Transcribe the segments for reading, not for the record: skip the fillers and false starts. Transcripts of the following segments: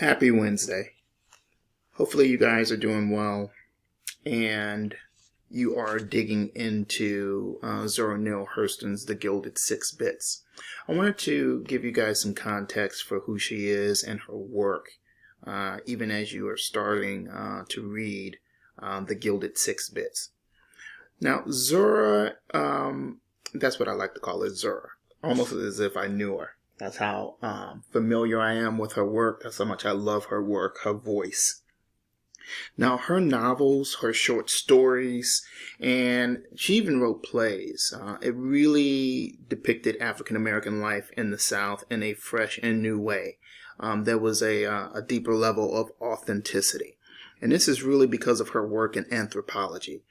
Happy Wednesday. Hopefully you guys are doing well and you are digging into Zora Neale Hurston's The Gilded Six Bits. I wanted to give you guys some context for who she is and her work, even as you are starting to read The Gilded Six Bits. Now, Zora, that's what I like to call her, Zora, almost as if I knew her. That's how familiar I am with her work. That's how much I love her work, her voice. Now, her novels, her short stories, and she even wrote plays. It really depicted African American life in the South in a fresh and new way. There was a deeper level of authenticity. And this is really because of her work in anthropology.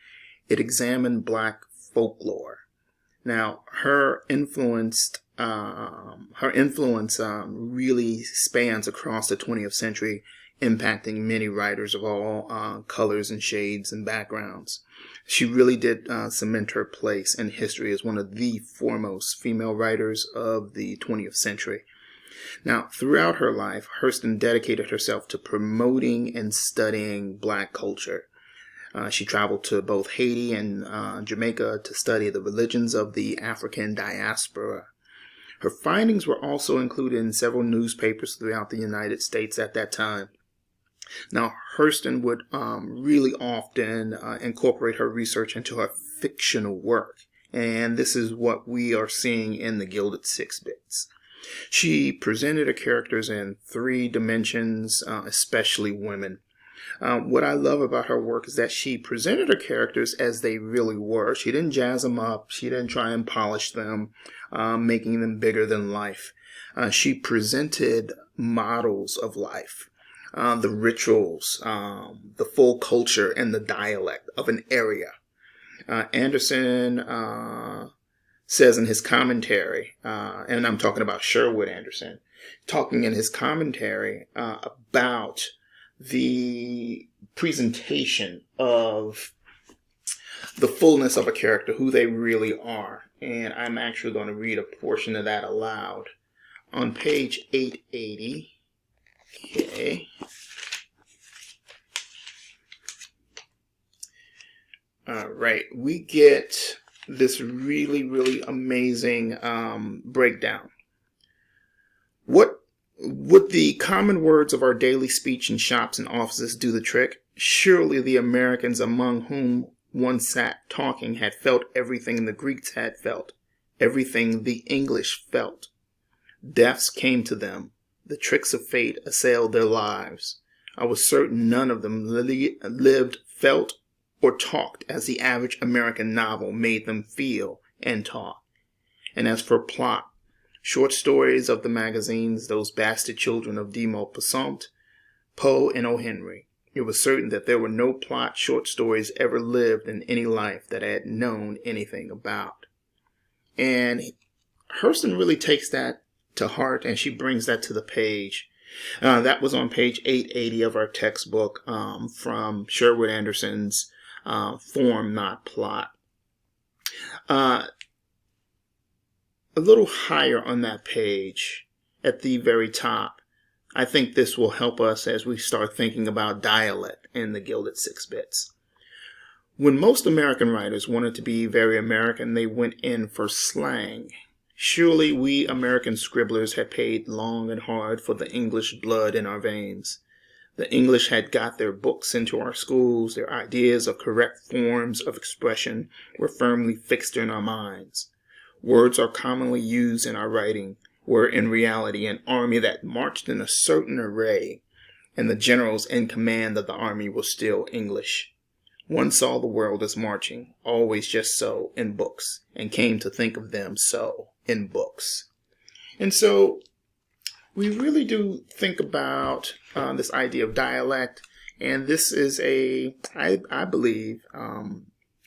It examined Black folklore. Now, her influence really spans across the 20th century, impacting many writers of all colors and shades and backgrounds. She really did cement her place in history as one of the foremost female writers of the 20th century. Now, throughout her life, Hurston dedicated herself to promoting and studying Black culture. She traveled to both Haiti and Jamaica to study the religions of the African diaspora. Her findings were also included in several newspapers throughout the United States at that time. Now, Hurston would really often incorporate her research into her fictional work, and this is what we are seeing in The Gilded Six Bits. She presented her characters in three dimensions, especially women. What I love about her work is that she presented her characters as they really were. She didn't jazz them up. She didn't try and polish them, making them bigger than life. She presented models of life, the rituals, the full culture, and the dialect of an area. Anderson says in his commentary, and I'm talking about Sherwood Anderson, talking in his commentary about the presentation of the fullness of a character, who they really are. And I'm actually going to read a portion of that aloud. On page 880, okay. All right, we get this really amazing breakdown. Would the common words of our daily speech in shops and offices do the trick? Surely the Americans among whom one sat talking had felt everything the Greeks had felt, everything the English felt. Deaths came to them. The tricks of fate assailed their lives. I was certain none of them lived, felt, or talked as the average American novel made them feel and talk. And as for plot, short stories of the magazines, those bastard children of de Maupassant, Poe, and O. Henry, it was certain that there were no plot short stories ever lived in any life that I had known anything about. And Hurston really takes that to heart, and she brings that to the page. That was on page 880 of our textbook from Sherwood Anderson's Form, Not Plot. A little higher on that page, at the very top, I think this will help us as we start thinking about dialect in The Gilded Six Bits. When most American writers wanted to be very American, they went in for slang. Surely we American scribblers had paid long and hard for the English blood in our veins. The English had got their books into our schools. Their ideas of correct forms of expression were firmly fixed in our minds. Words are commonly used in our writing, were in reality an army that marched in a certain array, and the generals in command of the army were still English. One saw the world as marching, always just so, in books, and came to think of them so, in books. And so we really do think about this idea of dialect, and this is I believe,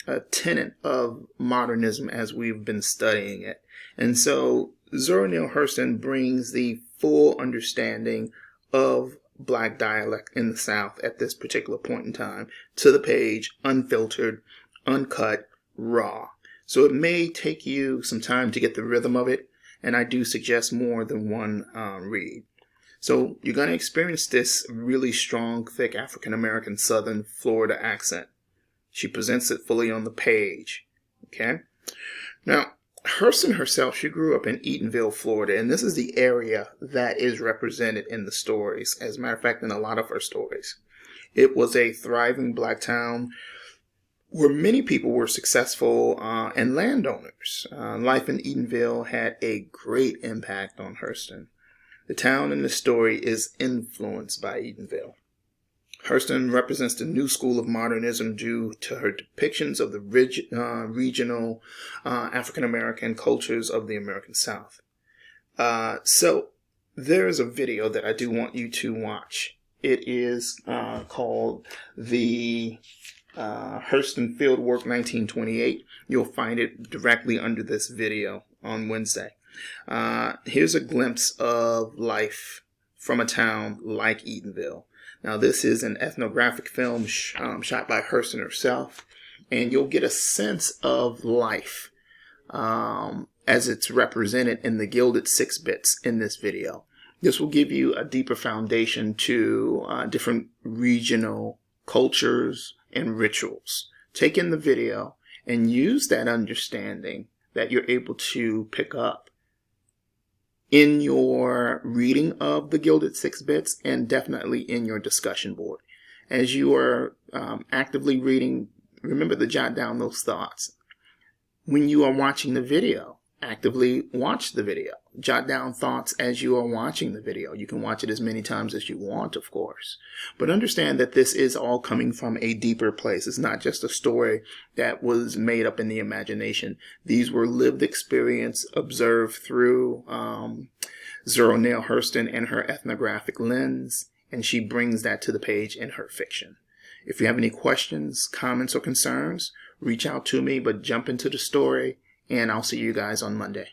a tenet of modernism as we've been studying it. And so Zora Neale Hurston brings the full understanding of Black dialect in the South at this particular point in time to the page, unfiltered, uncut, raw. So it may take you some time to get the rhythm of it, and I do suggest more than one read. So you're going to experience this really strong, thick African-American Southern Florida accent. She presents it fully on the page. Okay? Now, Hurston herself, she grew up in Eatonville, Florida, and this is the area that is represented in the stories. As a matter of fact, in a lot of her stories. It was a thriving black town where many people were successful and landowners. Life in Eatonville had a great impact on Hurston. The town in the story is influenced by Eatonville. Hurston represents the new school of modernism due to her depictions of the regional African-American cultures of the American South. So there is a video that I do want you to watch. It is called the Hurston Fieldwork 1928. You'll find it directly under this video on Wednesday. Here's a glimpse of life from a town like Eatonville. Now, this is an ethnographic film shot by Hurston herself, and you'll get a sense of life as it's represented in the Gilded 6-bits in this video. This will give you a deeper foundation to different regional cultures and rituals. Take in the video and use that understanding that you're able to pick up in your reading of the Gilded 6-bits and definitely in your discussion board. As you are actively reading, remember to jot down those thoughts. When you are watching the video, actively watch the video. Jot down thoughts as you are watching the video. You can watch it as many times as you want, of course. But understand that this is all coming from a deeper place. It's not just a story that was made up in the imagination. These were lived experience observed through Zora Neale Hurston and her ethnographic lens, and she brings that to the page in her fiction. If you have any questions, comments, or concerns, reach out to me, but jump into the story, and I'll see you guys on Monday.